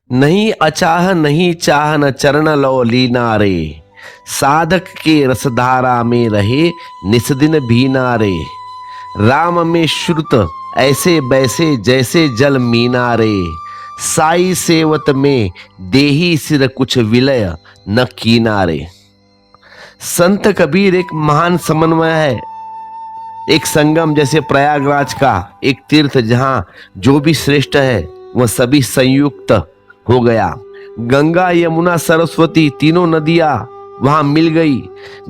नहीं अचाह नहीं चाह न चरण लो लीना रे, साधक के रसधारा में रहे निस्दिन भीना रे। राम में श्रुत ऐसे बैसे जैसे जल मीना रे, साई सेवत में देही सिर कुछ विलय न कीना रे। संत कबीर एक महान समन्वय है, एक संगम जैसे प्रयागराज का एक तीर्थ जहां जो भी श्रेष्ठ है वह सभी संयुक्त हो गया। गंगा यमुना सरस्वती तीनों नदियां वहां मिल गई।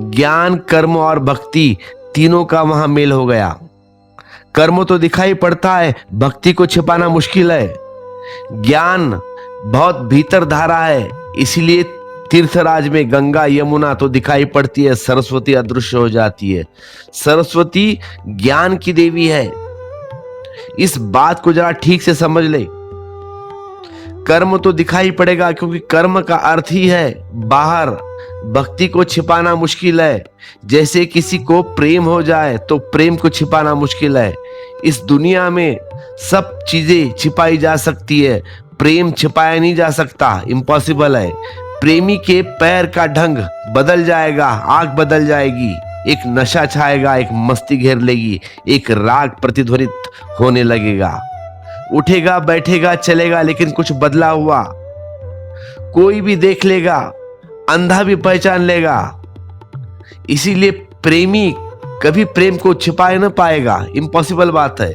ज्ञान कर्म और भक्ति तीनों का वहां मेल हो गया। कर्म तो दिखाई पड़ता है, भक्ति को छिपाना मुश्किल है। ज्ञान बहुत भीतर धारा है, इसलिए तीर्थराज में गंगा यमुना तो दिखाई पड़ती है, सरस्वती अदृश्य हो जाती है। सरस्वती ज्ञान की देवी है, इस बात को जरा ठीक से समझ ले। कर्म तो दिखाई पड़ेगा क्योंकि कर्म का अर्थ ही है बाहर, भक्ति को छिपाना मुश्किल है। जैसे किसी को प्रेम हो जाए तो प्रेम को छिपाना मुश्किल है। इस दुनिया में सब चीजें छिपाई जा सकती है, प्रेम छिपाया नहीं जा सकता, इम्पॉसिबल है। प्रेमी के पैर का ढंग बदल जाएगा, आंख बदल जाएगी, एक नशा छाएगा, एक मस्ती घेर लेगी, एक राग प्रतिध्वनित होने लगेगा। उठेगा बैठेगा चलेगा लेकिन कुछ बदला हुआ, कोई भी देख लेगा, अंधा भी पहचान लेगा। इसीलिए प्रेमी कभी प्रेम को छिपा न पाएगा, इम्पॉसिबल बात है।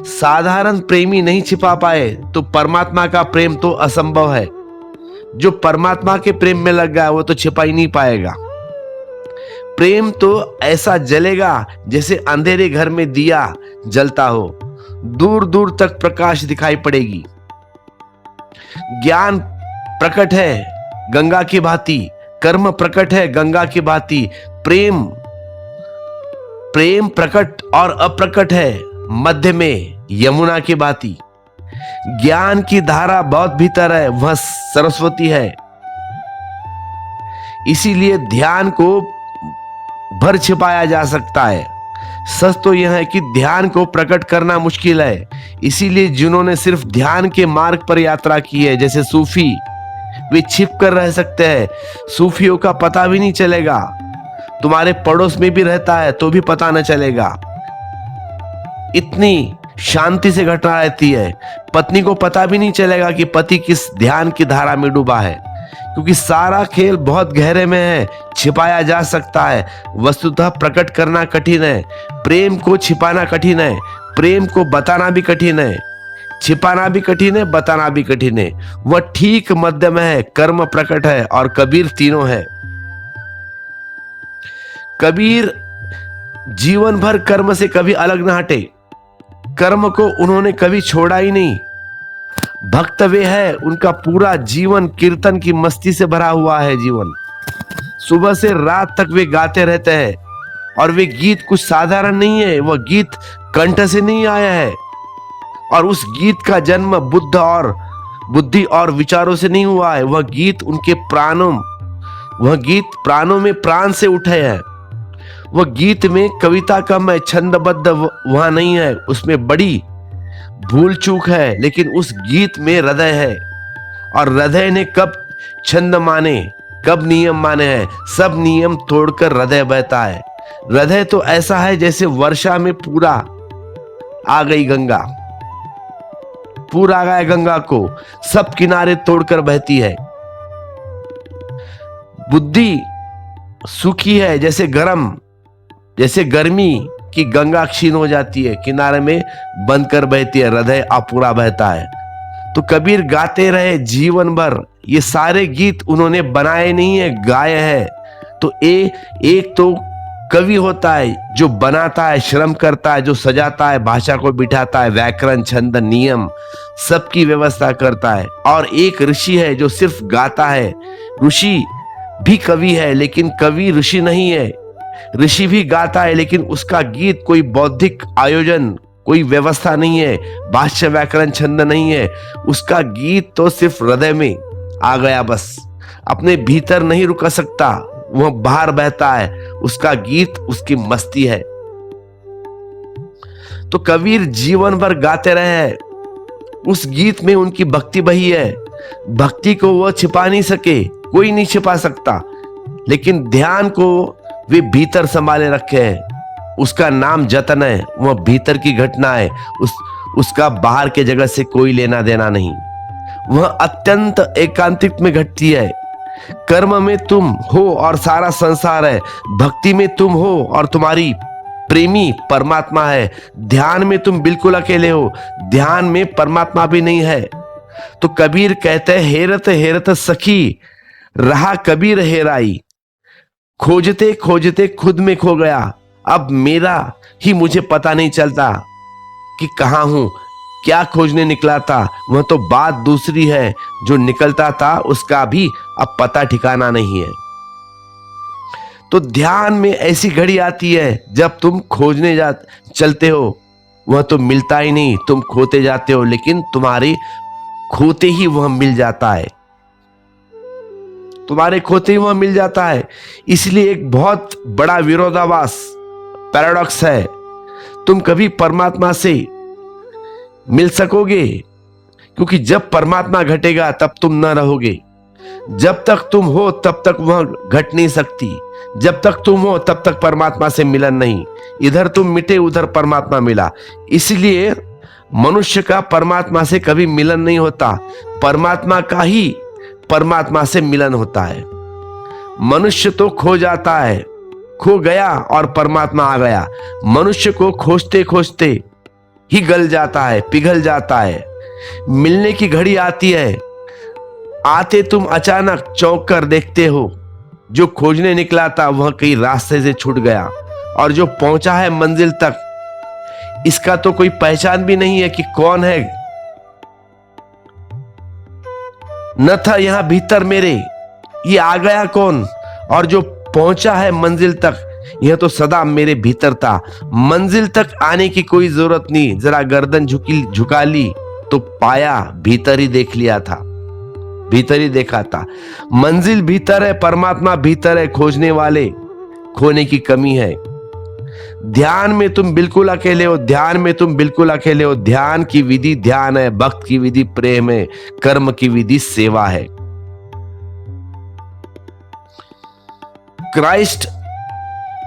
साधारण प्रेमी नहीं छिपा पाए तो परमात्मा का प्रेम तो असंभव है। जो परमात्मा के प्रेम में लग गया वो तो छिपा ही नहीं पाएगा। प्रेम तो ऐसा जलेगा जैसे अंधेरे घर में दिया जलता हो, दूर दूर तक प्रकाश दिखाई पड़ेगी। ज्ञान प्रकट है गंगा की भांति, कर्म प्रकट है गंगा की भांति, प्रेम प्रेम प्रकट और अप्रकट है मध्य में यमुना की भांति। ज्ञान की धारा बहुत भीतर है, वह सरस्वती है। इसीलिए ध्यान को भर छिपाया जा सकता है। सच तो यह है कि ध्यान को प्रकट करना मुश्किल है। इसीलिए जिन्होंने सिर्फ ध्यान के मार्ग पर यात्रा की है, जैसे सूफी, वे छिप कर रह सकते हैं, सूफियों का पता भी नहीं चलेगा। तुम्हारे पड़ोस में भी रहता है तो भी पता न चलेगा, इतनी शांति से घटना रहती है। पत्नी को पता भी नहीं चलेगा कि पति किस ध्यान की धारा में डूबा है, क्योंकि सारा खेल बहुत गहरे में है, छिपाया जा सकता है। वस्तुतः प्रकट करना कठिन है, प्रेम को छिपाना कठिन है, प्रेम को बताना भी कठिन है, छिपाना भी कठिन है, बताना भी कठिन है। वह ठीक मध्य में है, कर्म प्रकट है और कबीर तीनों है। कबीर जीवन भर कर्म से कभी अलग न हटे, कर्म को उन्होंने कभी छोड़ा ही नहीं। भक्त वे है, उनका पूरा जीवन कीर्तन की मस्ती से भरा हुआ है जीवन। सुबह से रात तक वे गाते रहते हैं और वे गीत कुछ साधारण नहीं है, वह गीत कंठ से नहीं आया है और उस गीत का जन्म बुद्धि और विचारों से नहीं हुआ है। वह गीत उनके वह गीत प्राणों में प्राण से उठे हैं। वह गीत में कविता कम है, छंदबद्ध वहां नहीं है, उसमें बड़ी भूल चूक है, लेकिन उस गीत में हृदय है। और हृदय ने कब छंद माने, कब नियम माने हैं, सब नियम तोड़कर हृदय बहता है। हृदय तो ऐसा है जैसे वर्षा में पूरा आ गई गंगा, पूरा आ गया गंगा को, सब किनारे तोड़कर बहती है। बुद्धि सूखी है जैसे गर्मी की गंगा क्षीण हो जाती है, किनारे में बंद कर बहती है, हृदय अपूरा बहता है। तो कबीर गाते रहे जीवन भर। ये सारे गीत उन्होंने बनाए नहीं है, गाए हैं। तो एक तो कवि होता है जो बनाता है, श्रम करता है, जो सजाता है, भाषा को बिठाता है, व्याकरण छंद नियम सबकी व्यवस्था करता है। और एक ऋषि है जो सिर्फ गाता है। ऋषि भी कवि है लेकिन कवि ऋषि नहीं है। ऋषि भी गाता है लेकिन उसका गीत कोई बौद्धिक आयोजन, कोई व्यवस्था नहीं है, भाष्य व्याकरण छंद नहीं है। उसका गीत तो सिर्फ हृदय में आ गया, बस अपने भीतर नहीं रुक सकता, वह बाहर बहता है। उसका गीत उसकी मस्ती है। तो कबीर जीवन भर गाते रहे हैं, उस गीत में उनकी भक्ति बही है। भक्ति को वह छिपा नहीं सके, कोई नहीं छिपा सकता, लेकिन ध्यान को वे भीतर संभाले रखे हैं। उसका नाम जतन है, वह भीतर की घटना है, उसका बाहर के जगत से कोई लेना देना नहीं। वह अत्यंत एकांतिक में घटती है। कर्म में तुम हो और सारा संसार है, भक्ति में तुम हो और तुम्हारी प्रेमी परमात्मा है, ध्यान में तुम बिल्कुल अकेले हो, ध्यान में परमात्मा भी नहीं है। तो कबीर कहते हैं, हेरत हेरत सखी रहा कबीर हेराई, खोजते खोजते खुद में खो गया, अब मेरा ही मुझे पता नहीं चलता कि कहां हूं, क्या खोजने निकला था। वह तो बात दूसरी है, जो निकलता था उसका भी अब पता ठिकाना नहीं है। तो ध्यान में ऐसी घड़ी आती है जब तुम खोजने चलते हो, वह तो मिलता ही नहीं, तुम खोते जाते हो, लेकिन तुम्हारे खोते ही वह मिल जाता है, तुम्हारे खोते ही वह मिल जाता है। इसलिए एक बहुत बड़ा विरोधाभास, पैराडॉक्स है। तुम कभी परमात्मा से मिल सकोगे, क्योंकि जब परमात्मा घटेगा तब तुम न रहोगे। जब तक तुम हो तब तक वह घट नहीं सकती, जब तक तुम हो तब तक परमात्मा से मिलन नहीं। इधर तुम मिटे उधर परमात्मा मिला। इसलिए मनुष्य का परमात्मा से कभी मिलन नहीं होता, परमात्मा का ही परमात्मा से मिलन होता है। मनुष्य तो खो जाता है, खो गया और परमात्मा आ गया। मनुष्य को खोजते खोजते ही गल जाता है, पिघल जाता है। मिलने की घड़ी आती है, आते तुम अचानक चौंक कर देखते हो, जो खोजने निकला था वह कहीं रास्ते से छूट गया, और जो पहुंचा है मंजिल तक, इसका तो कोई पहचान भी नहीं है कि कौन है। न था यहां भीतर मेरे, ये आ गया कौन, और जो पहुंचा है मंजिल तक, यह तो सदा मेरे भीतर था। मंजिल तक आने की कोई जरूरत नहीं, जरा गर्दन झुका ली तो पाया भीतर ही देख लिया था, भीतर ही देखा था। मंजिल भीतर है, परमात्मा भीतर है, खोजने वाले खोने की कमी है। ध्यान में तुम बिल्कुल अकेले हो, ध्यान में तुम बिल्कुल अकेले हो। ध्यान की विधि ध्यान है, भक्त की विधि प्रेम है, कर्म की विधि सेवा है। क्राइस्ट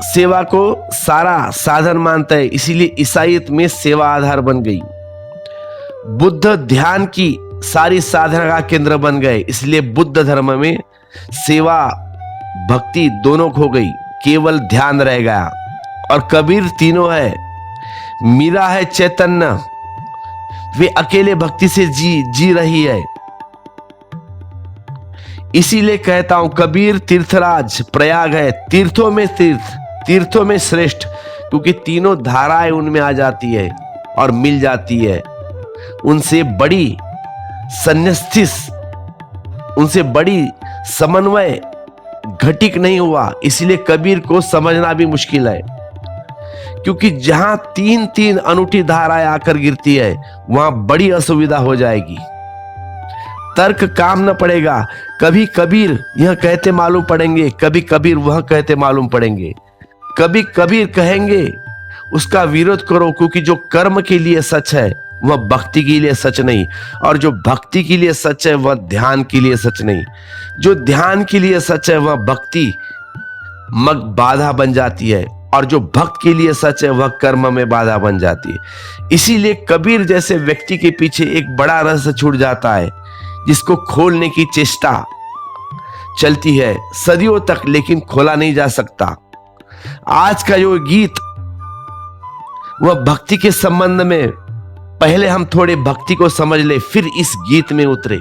सेवा को सारा साधन मानता है, इसीलिए ईसाईयत में सेवा आधार बन गई। बुद्ध ध्यान की सारी साधना का केंद्र बन गए, इसलिए बुद्ध धर्म में सेवा भक्ति दोनों खो गई, केवल ध्यान रह गया। और कबीर तीनों है, मीरा है चैतन्य, वे अकेले भक्ति से जी रही है। इसीलिए कहता हूं कबीर तीर्थराज प्रयाग है, तीर्थों में तीर्थ, तीर्थों में श्रेष्ठ, क्योंकि तीनों धाराएं उनमें आ जाती है और मिल जाती है। उनसे बड़ी संन्यास्तिस, उनसे बड़ी समन्वय घटिक नहीं हुआ। इसलिए कबीर को समझना भी मुश्किल है, क्योंकि जहां तीन तीन अनूठी धाराएं आकर गिरती है वहां बड़ी असुविधा हो जाएगी, तर्क काम न पड़ेगा। कभी कबीर यह कहते मालूम पड़ेंगे, कभी कबीर वह कहते मालूम पड़ेंगे। कभी कबीर कहेंगे उसका विरोध करो, क्योंकि जो कर्म के लिए सच है वह भक्ति के लिए सच नहीं, और जो भक्ति के लिए सच है वह ध्यान के लिए सच नहीं। जो ध्यान के लिए सच है वह भक्ति मग बाधा बन जाती है, और जो भक्त के लिए सच है वह कर्म में बाधा बन जाती है। इसीलिए कबीर जैसे व्यक्ति के पीछे एक बड़ा रहस्य छूट जाता है, जिसको खोलने की चेष्टा चलती है सदियों तक, लेकिन खोला नहीं जा सकता। आज का जो गीत वह भक्ति के संबंध में, पहले हम थोड़े भक्ति को समझ ले, फिर इस गीत में उतरे।